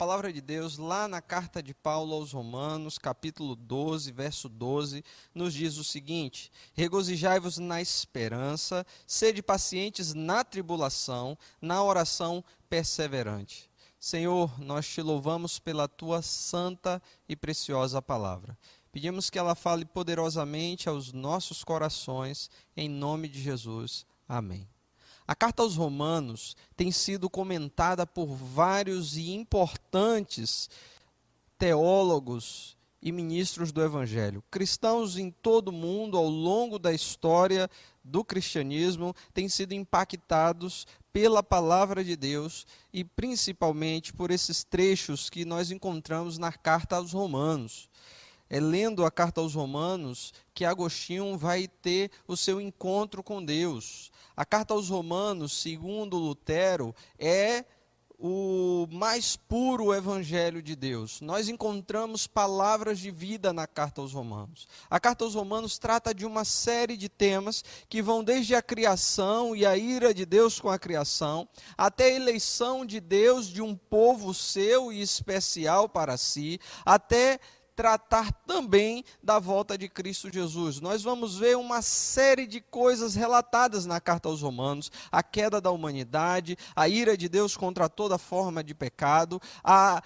palavra de Deus, lá na carta de Paulo aos Romanos, capítulo 12, verso 12, nos diz o seguinte: regozijai-vos na esperança, sede pacientes na tribulação, na oração perseverante. Senhor, nós te louvamos pela tua santa e preciosa palavra. Pedimos que ela fale poderosamente aos nossos corações, em nome de Jesus. Amém. A carta aos Romanos tem sido comentada por vários e importantes teólogos e ministros do Evangelho. Cristãos em todo o mundo, ao longo da história do cristianismo, têm sido impactados pela palavra de Deus e principalmente por esses trechos que nós encontramos na carta aos Romanos. É lendo a carta aos Romanos que Agostinho vai ter o seu encontro com Deus. A carta aos Romanos, segundo Lutero, é o mais puro evangelho de Deus. Nós encontramos palavras de vida na carta aos Romanos. A carta aos Romanos trata de uma série de temas que vão desde a criação e a ira de Deus com a criação, até a eleição de Deus de um povo seu e especial para si, até tratar também da volta de Cristo Jesus. Nós vamos ver uma série de coisas relatadas na carta aos Romanos: a queda da humanidade, a ira de Deus contra toda forma de pecado, a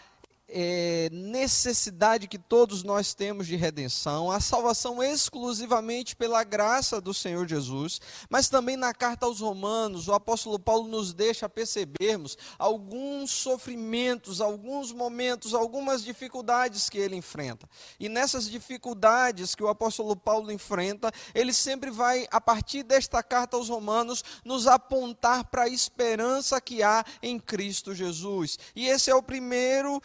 necessidade que todos nós temos de redenção, a salvação exclusivamente pela graça do Senhor Jesus. Mas também na carta aos Romanos, o apóstolo Paulo nos deixa percebermos alguns sofrimentos, alguns momentos, algumas dificuldades que ele enfrenta. E nessas dificuldades que o apóstolo Paulo enfrenta, ele sempre vai, a partir desta carta aos Romanos, nos apontar para a esperança que há em Cristo Jesus. E esse é o primeiro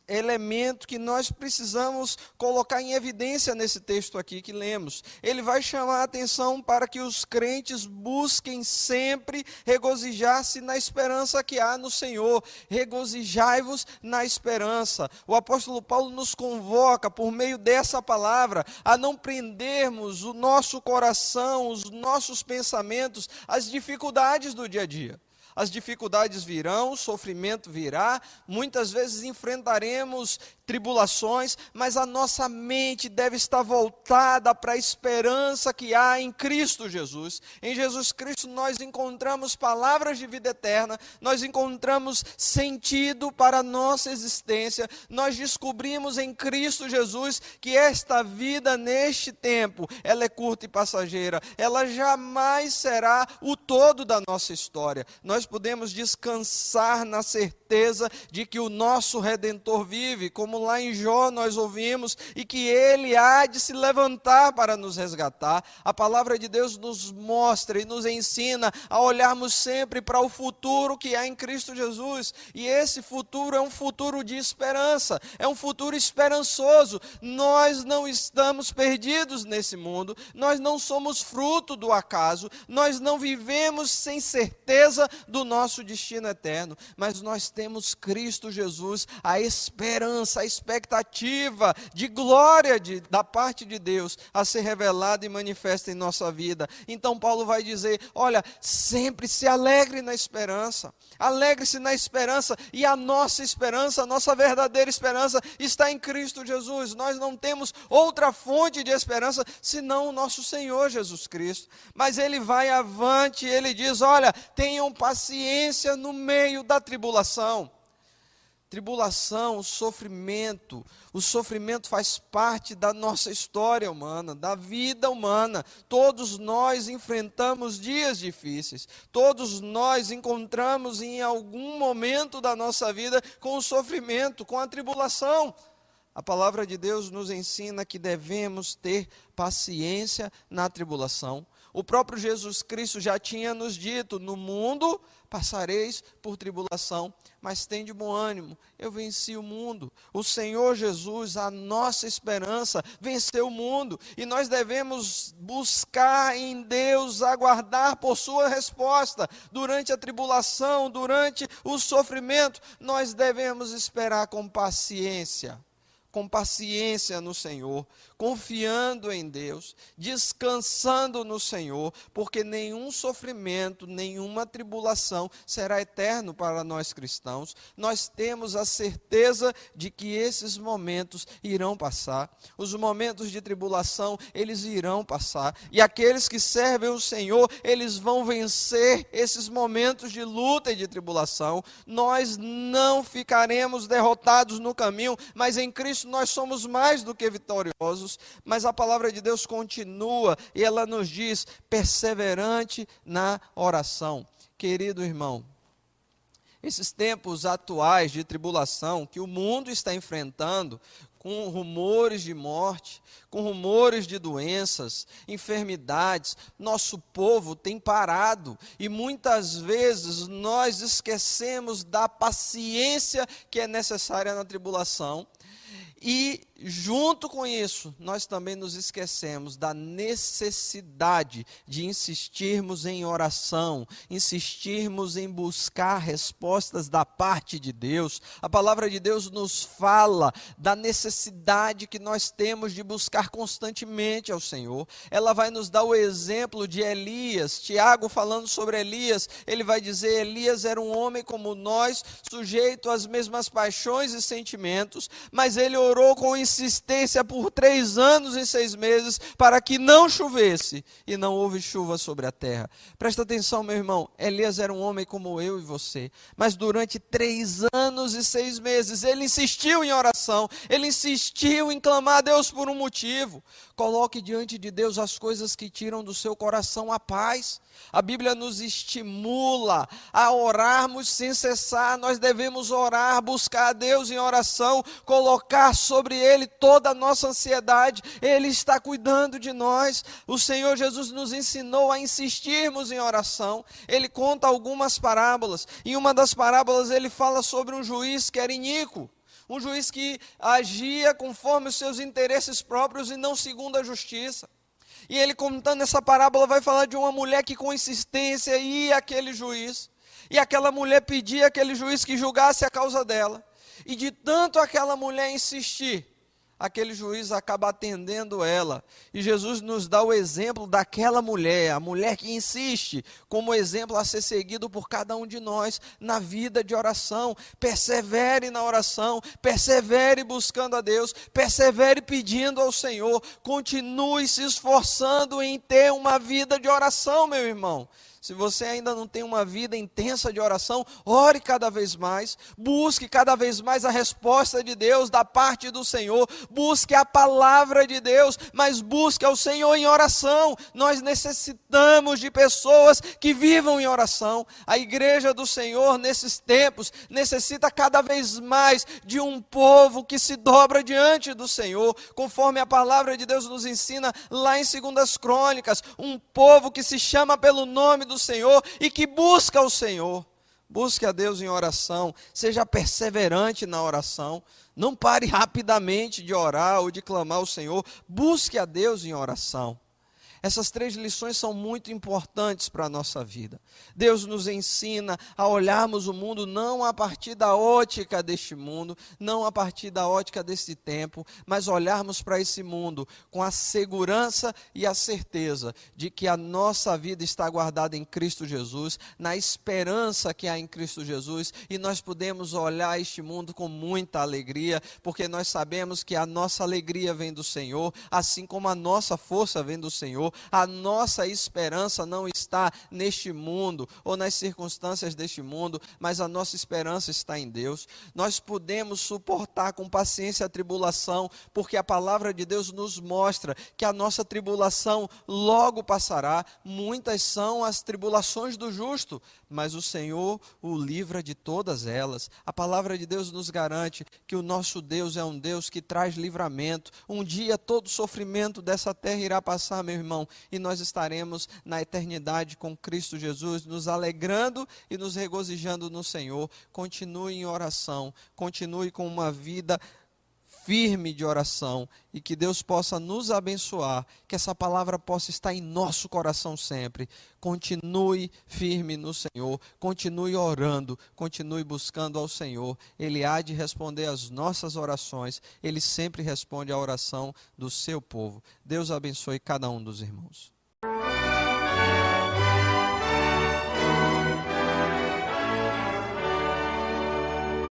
elemento que nós precisamos colocar em evidência nesse texto aqui que lemos. Ele vai chamar a atenção para que os crentes busquem sempre regozijar-se na esperança que há no Senhor. Regozijai-vos na esperança. O apóstolo Paulo nos convoca, por meio dessa palavra, a não prendermos o nosso coração, os nossos pensamentos às dificuldades do dia a dia. As dificuldades virão, o sofrimento virá, muitas vezes enfrentaremos tribulações, mas a nossa mente deve estar voltada para a esperança que há em Cristo Jesus. Em Jesus Cristo nós encontramos palavras de vida eterna, nós encontramos sentido para a nossa existência, nós descobrimos em Cristo Jesus que esta vida neste tempo, ela é curta e passageira, ela jamais será o todo da nossa história. Nós podemos descansar na certeza de que o nosso Redentor vive, como lá em Jó nós ouvimos, e que Ele há de se levantar para nos resgatar. A palavra de Deus nos mostra e nos ensina a olharmos sempre para o futuro que há em Cristo Jesus, e esse futuro é um futuro de esperança, é um futuro esperançoso. Nós não estamos perdidos nesse mundo, nós não somos fruto do acaso, nós não vivemos sem certeza do nosso destino eterno, mas nós temos Cristo Jesus, a esperança, a expectativa de glória da parte de Deus a ser revelada e manifesta em nossa vida. Então Paulo vai dizer: olha, sempre se alegre na esperança, alegre-se na esperança, e a nossa esperança, a nossa verdadeira esperança está em Cristo Jesus. Nós não temos outra fonte de esperança senão o nosso Senhor Jesus Cristo. Mas ele vai avante, ele diz: olha, tenham paciência no meio da tribulação. Tribulação, o sofrimento faz parte da nossa história humana, da vida humana. Todos nós enfrentamos dias difíceis, todos nós encontramos em algum momento da nossa vida com o sofrimento, com a tribulação. A palavra de Deus nos ensina que devemos ter paciência na tribulação. O próprio Jesus Cristo já tinha nos dito: no mundo passareis por tribulação, mas tende bom ânimo, eu venci o mundo. O Senhor Jesus, a nossa esperança, venceu o mundo, e nós devemos buscar em Deus, aguardar por sua resposta. Durante a tribulação, durante o sofrimento, nós devemos esperar com paciência, com paciência no Senhor, confiando em Deus, descansando no Senhor, porque nenhum sofrimento, nenhuma tribulação será eterno para nós cristãos. Nós temos a certeza de que esses momentos irão passar. Os momentos de tribulação, eles irão passar. E aqueles que servem o Senhor, eles vão vencer esses momentos de luta e de tribulação. Nós não ficaremos derrotados no caminho, mas em Cristo nós somos mais do que vitoriosos. Mas a palavra de Deus continua e ela nos diz: perseverante na oração. Querido irmão, esses tempos atuais de tribulação que o mundo está enfrentando, com rumores de morte, com rumores de doenças, enfermidades, nosso povo tem parado e muitas vezes nós esquecemos da paciência que é necessária na tribulação. E junto com isso, nós também nos esquecemos da necessidade de insistirmos em oração, insistirmos em buscar respostas da parte de Deus. A palavra de Deus nos fala da necessidade que nós temos de buscar constantemente ao Senhor. Ela vai nos dar o exemplo de Elias. Tiago, falando sobre Elias, ele vai dizer: Elias era um homem como nós, sujeito às mesmas paixões e sentimentos, mas ele orou com insistência por 3 anos e 6 meses para que não chovesse, e não houve chuva sobre a terra. Presta atenção, meu irmão, Elias era um homem como eu e você, mas durante 3 anos e 6 meses, ele insistiu em oração, ele insistiu em clamar a Deus por um motivo. Coloque diante de Deus as coisas que tiram do seu coração a paz. A Bíblia nos estimula a orarmos sem cessar. Nós devemos orar, buscar a Deus em oração, colocar sobre Ele toda a nossa ansiedade. Ele está cuidando de nós. O Senhor Jesus nos ensinou a insistirmos em oração. Ele conta algumas parábolas. Em uma das parábolas ele fala sobre um juiz que era iníquo. Um juiz que agia conforme os seus interesses próprios e não segundo a justiça. E ele, contando essa parábola, vai falar de uma mulher que com insistência ia àquele juiz. E aquela mulher pedia àquele juiz que julgasse a causa dela. E de tanto aquela mulher insistir, aquele juiz acaba atendendo ela. E Jesus nos dá o exemplo daquela mulher, a mulher que insiste, como exemplo a ser seguido por cada um de nós na vida de oração. Persevere na oração, persevere buscando a Deus, persevere pedindo ao Senhor, continue se esforçando em ter uma vida de oração, meu irmão. Se você ainda não tem uma vida intensa de oração, ore cada vez mais, busque cada vez mais a resposta de Deus da parte do Senhor, busque a palavra de Deus, mas busque ao Senhor em oração. Nós necessitamos de pessoas que vivam em oração. A igreja do Senhor nesses tempos necessita cada vez mais de um povo que se dobra diante do Senhor, conforme a palavra de Deus nos ensina lá em 2 Crônicas, um povo que se chama pelo nome do Senhor e que busca o Senhor. Busque a Deus em oração, seja perseverante na oração, não pare rapidamente de orar ou de clamar ao Senhor, busque a Deus em oração. Essas 3 lições são muito importantes para a nossa vida. Deus nos ensina a olharmos o mundo não a partir da ótica deste mundo, não a partir da ótica desse tempo, mas olharmos para esse mundo com a segurança e a certeza de que a nossa vida está guardada em Cristo Jesus, na esperança que há em Cristo Jesus, e nós podemos olhar este mundo com muita alegria, porque nós sabemos que a nossa alegria vem do Senhor, assim como a nossa força vem do Senhor. A nossa esperança não está neste mundo ou nas circunstâncias deste mundo, mas a nossa esperança está em Deus. Nós podemos suportar com paciência a tribulação, porque a palavra de Deus nos mostra que a nossa tribulação logo passará. Muitas são as tribulações do justo, mas o Senhor o livra de todas elas. A palavra de Deus nos garante que o nosso Deus é um Deus que traz livramento. Um dia todo sofrimento dessa terra irá passar, meu irmão, e nós estaremos na eternidade com Cristo Jesus, nos alegrando e nos regozijando no Senhor. Continue em oração, continue com uma vida firme de oração e que Deus possa nos abençoar, que essa palavra possa estar em nosso coração sempre. Continue firme no Senhor, continue orando, continue buscando ao Senhor. Ele há de responder às nossas orações, Ele sempre responde à oração do seu povo. Deus abençoe cada um dos irmãos.